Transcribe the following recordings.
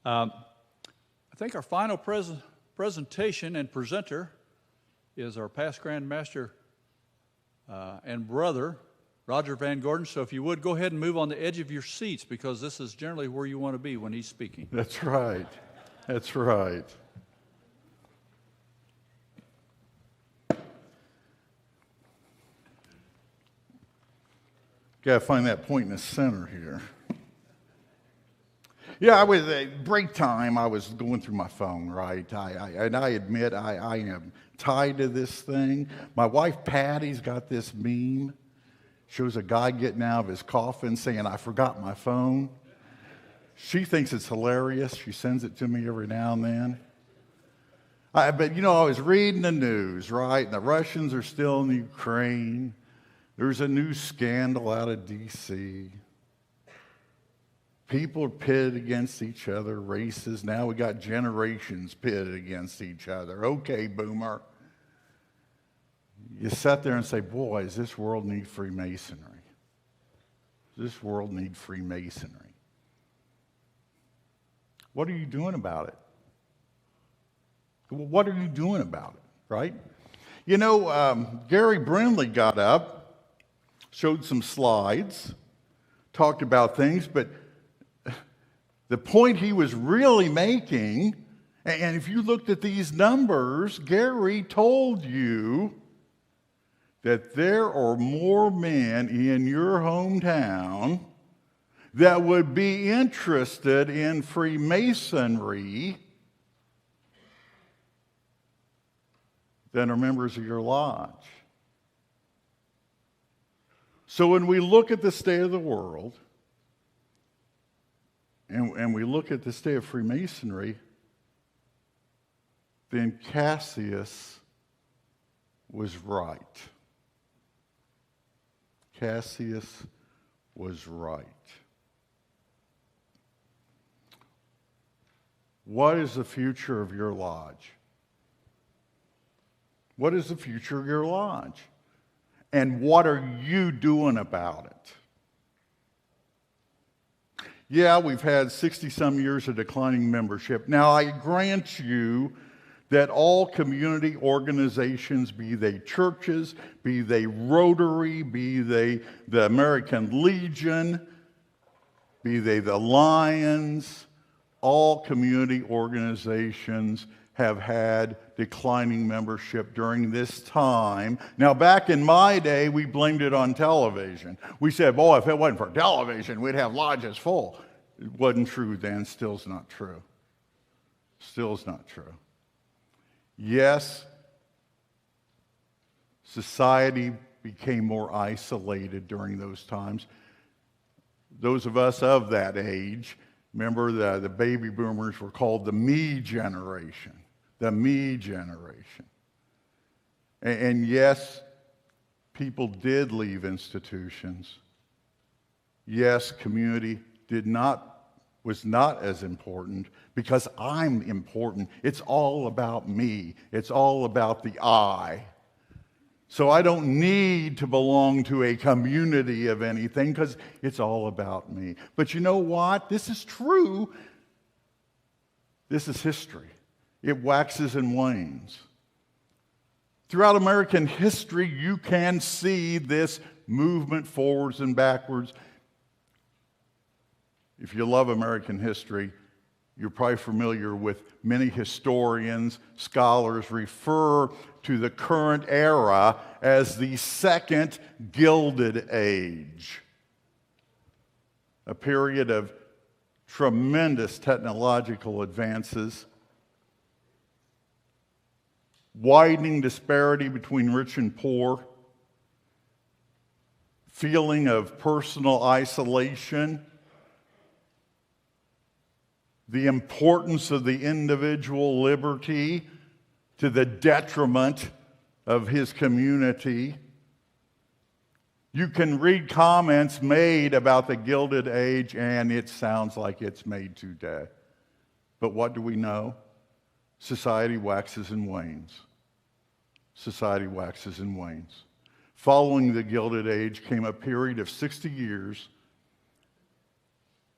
I think our final presentation and presenter is our past Grand Master and brother, Roger Van Gordon. So if you would, go ahead and move on the edge of your seats, because this is generally where you want to be when he's speaking. That's right. That's right. Got to find that point in the center here. Yeah, I was at break time. I was going through my phone, right? I admit I am tied to this thing. My wife Patty's got this meme. Shows a guy getting out of his coffin saying, "I forgot my phone." She thinks it's hilarious. She sends it to me every now and then. But I was reading the news, right? And the Russians are still in Ukraine. There's a new scandal out of D.C. People are pitted against each other, races. Now we got generations pitted against each other. Okay, boomer. You sit there and say, boy, does this world need Freemasonry? Does this world need Freemasonry? What are you doing about it? What are you doing about it, right? Gary Brindley got up, showed some slides, talked about things, but the point he was really making, and if you looked at these numbers, Gary told you that there are more men in your hometown that would be interested in Freemasonry than are members of your lodge. So when we look at the state of the world, and we look at the state of Freemasonry, then Cassius was right. Cassius was right. What is the future of your lodge? What is the future of your lodge? And what are you doing about it? Yeah, we've had 60-some years of declining membership. Now, I grant you that all community organizations, be they churches, be they Rotary, be they the American Legion, be they the Lions, all community organizations have had declining membership during this time. Now, back in my day, we blamed it on television. We said, boy, if it wasn't for television, we'd have lodges full. It wasn't true then, still's not true. Still's not true. Yes, society became more isolated during those times. Those of us of that age, remember the baby boomers were called the me generation. The me generation. And yes, people did leave institutions. Yes, community was not as important, because I'm important. It's all about me. It's all about the I. So I don't need to belong to a community of anything, because it's all about me. But you know what? This is true. This is history. It waxes and wanes. Throughout American history, you can see this movement forwards and backwards. If you love American history, you're probably familiar with many historians, scholars refer to the current era as the Second Gilded Age, a period of tremendous technological advances, widening disparity between rich and poor, feeling of personal isolation, the importance of the individual liberty to the detriment of his community. You can read comments made about the Gilded Age, and it sounds like it's made today. But what do we know? Society waxes and wanes. Society waxes and wanes. Following the Gilded Age came a period of 60 years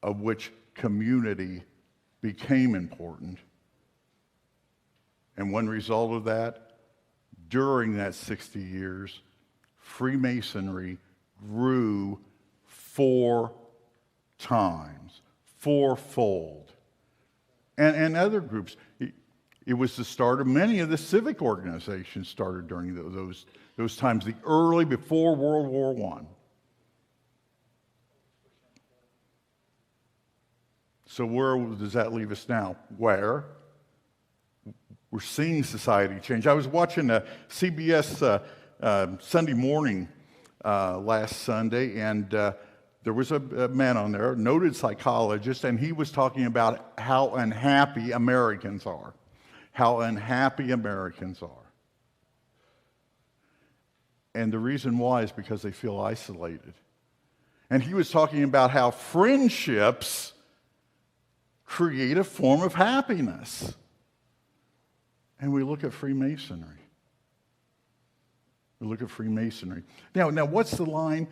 of which community became important. And one result of that, during that 60 years, Freemasonry grew 4 times, fourfold. And other groups. It was the start of many of the civic organizations started during those times, the early, before World War I. So where does that leave us now? Where? We're seeing society change. I was watching a CBS Sunday morning last Sunday, and there was a man on there, a noted psychologist, and he was talking about how unhappy Americans are. How unhappy Americans are. And the reason why is because they feel isolated. And he was talking about how friendships create a form of happiness. And we look at Freemasonry. We look at Freemasonry. Now, what's the line?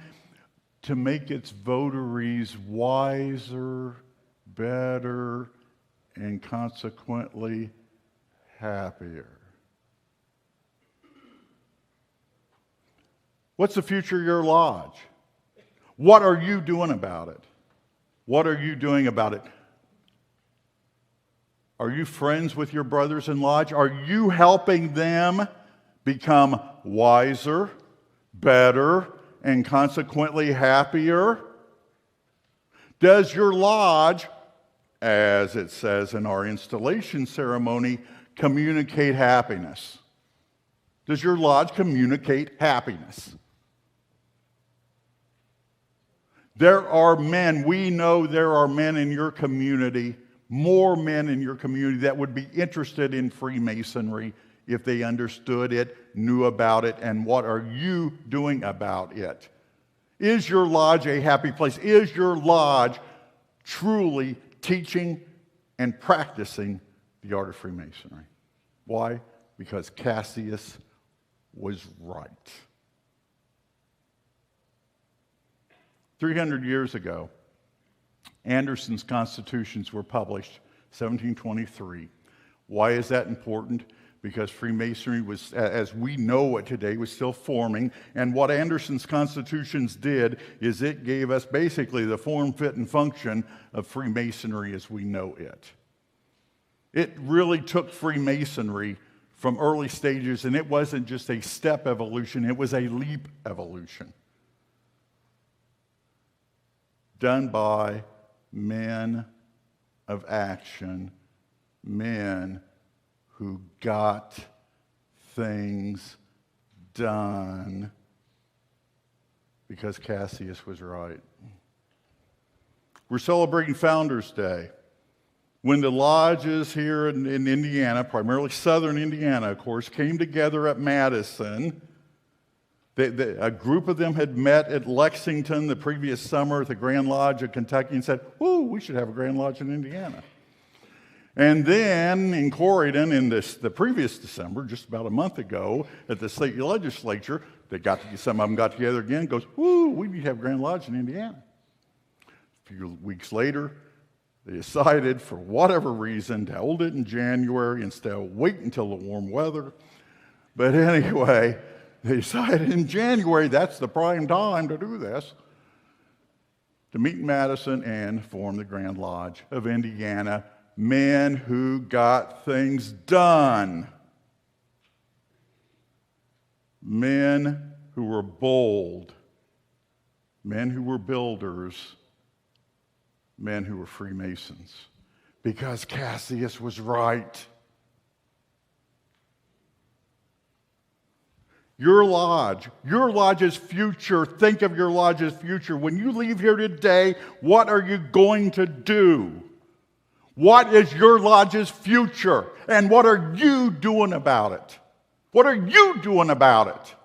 To make its votaries wiser, better, and consequently happier. What's the future of your lodge? What are you doing about it? What are you doing about it? Are you friends with your brothers in lodge? Are you helping them become wiser, better, and consequently happier? Does your lodge, as it says in our installation ceremony, communicate happiness? Does your lodge communicate happiness? There are men, we know there are men in your community, more men in your community that would be interested in Freemasonry if they understood it, knew about it, and what are you doing about it? Is your lodge a happy place? Is your lodge truly teaching and practicing the art of Freemasonry? Why? Because Cassius was right. 300 years ago, Anderson's constitutions were published, 1723. Why is that important? Because Freemasonry was, as we know it today, was still forming. And what Anderson's constitutions did is it gave us basically the form, fit, and function of Freemasonry as we know it. It really took Freemasonry from early stages, and it wasn't just a step evolution, it was a leap evolution. Done by men of action, men who got things done because Cassius was right. We're celebrating Founders Day. When the lodges here in Indiana, primarily southern Indiana, of course, came together at Madison, a group of them had met at Lexington the previous summer at the Grand Lodge of Kentucky and said, "Whoa, we should have a Grand Lodge in Indiana." And then in Corydon, the previous December, just about a month ago, at the state legislature, some of them got together again and goes, "Woo, we need to have a Grand Lodge in Indiana." A few weeks later, they decided, for whatever reason, to hold it in January instead of wait until the warm weather. But anyway, they decided in January, that's the prime time to do this, to meet in Madison and form the Grand Lodge of Indiana. Men who got things done. Men who were bold. Men who were builders. Men who were Freemasons. Because Cassius was right. Your lodge's future, think of your lodge's future. When you leave here today, what are you going to do? What is your lodge's future? And what are you doing about it? What are you doing about it?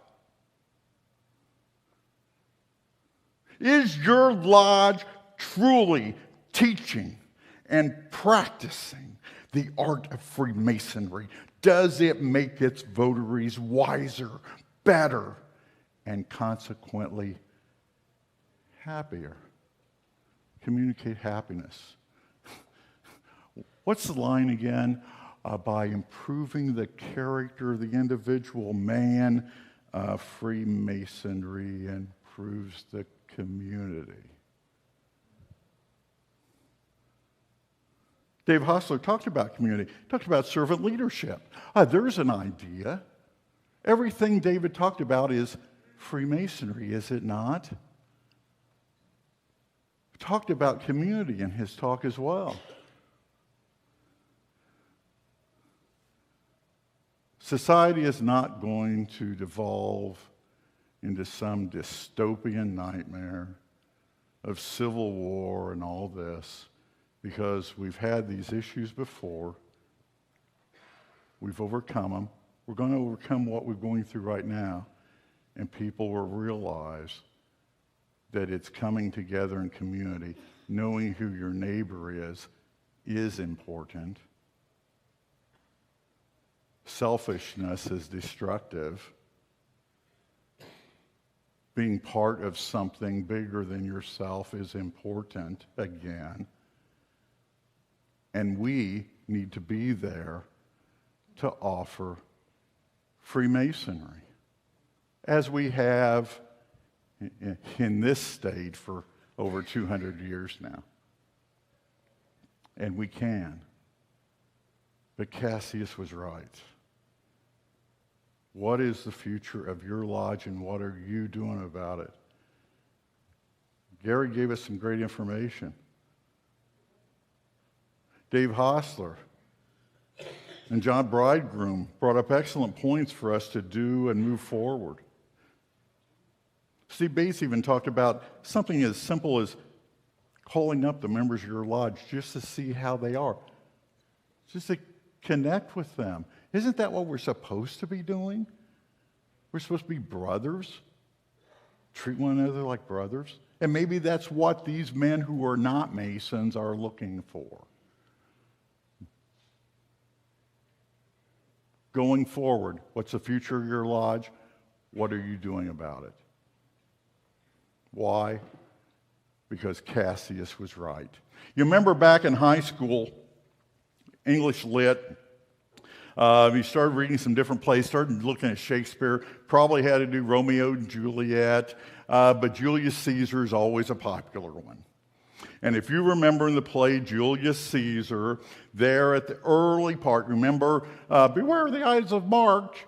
Is your lodge truly teaching and practicing the art of Freemasonry? Does it make its votaries wiser, better, and consequently happier? Communicate happiness. What's the line again? By improving the character of the individual man, Freemasonry improves the community. Dave Hostler talked about community, talked about servant leadership. There's an idea. Everything David talked about is Freemasonry, is it not? He talked about community in his talk as well. Society is not going to devolve into some dystopian nightmare of civil war and all this, because we've had these issues before. We've overcome them. We're going to overcome what we're going through right now, and people will realize that it's coming together in community. Knowing who your neighbor is important. Selfishness is destructive. Being part of something bigger than yourself is important again. And we need to be there to offer Freemasonry, as we have in this state for over 200 years now. And we can. But Cassius was right. What is the future of your lodge, and what are you doing about it? Gary gave us some great information. Dave Hostler and John Bridegroom brought up excellent points for us to do and move forward. Steve Bates even talked about something as simple as calling up the members of your lodge just to see how they are, just to connect with them. Isn't that what we're supposed to be doing? We're supposed to be brothers, treat one another like brothers. And maybe that's what these men who are not Masons are looking for. Going forward, what's the future of your lodge? What are you doing about it? Why? Because Cassius was right. You remember back in high school, English Lit, we started reading some different plays, started looking at Shakespeare, probably had to do Romeo and Juliet, but Julius Caesar is always a popular one. And if you remember in the play Julius Caesar, there at the early part, remember, beware the Ides of March.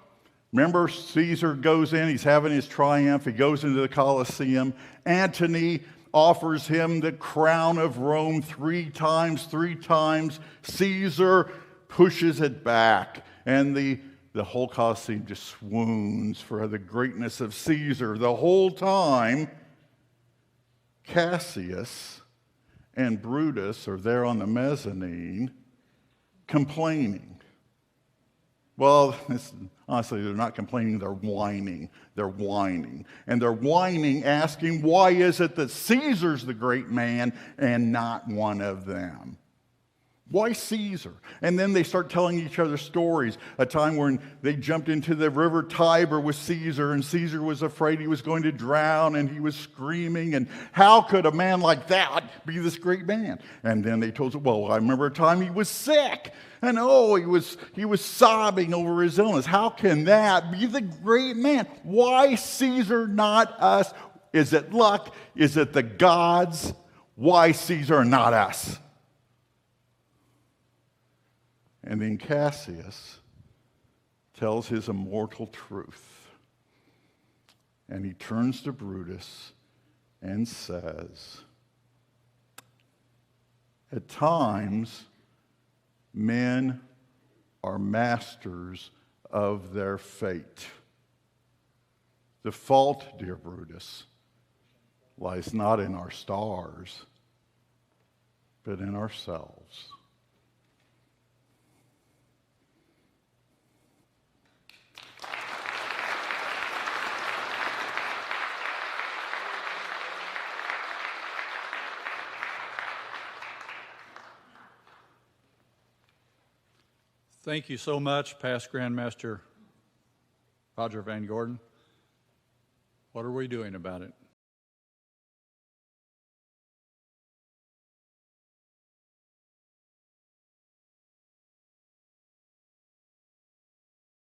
Remember, Caesar goes in, he's having his triumph, he goes into the Colosseum. Antony offers him the crown of Rome three times. Caesar pushes it back, and the whole Colosseum just swoons for the greatness of Caesar. The whole time, Cassius and Brutus are there on the mezzanine complaining. Well, honestly, they're not complaining, they're whining. They're whining. And they're whining, asking, why is it that Caesar's the great man and not one of them? Why Caesar? And then they start telling each other stories. A time when they jumped into the river Tiber with Caesar, and Caesar was afraid he was going to drown, and he was screaming, and how could a man like that be this great man? And then they told him, well, I remember a time he was sick, and he was sobbing over his illness. How can that be the great man? Why Caesar, not us? Is it luck? Is it the gods? Why Caesar, not us? And then Cassius tells his immortal truth. And he turns to Brutus and says, at times, men are masters of their fate. The fault, dear Brutus, lies not in our stars, but in ourselves. Thank you so much, past Grand Master Roger Van Gordon. What are we doing about it?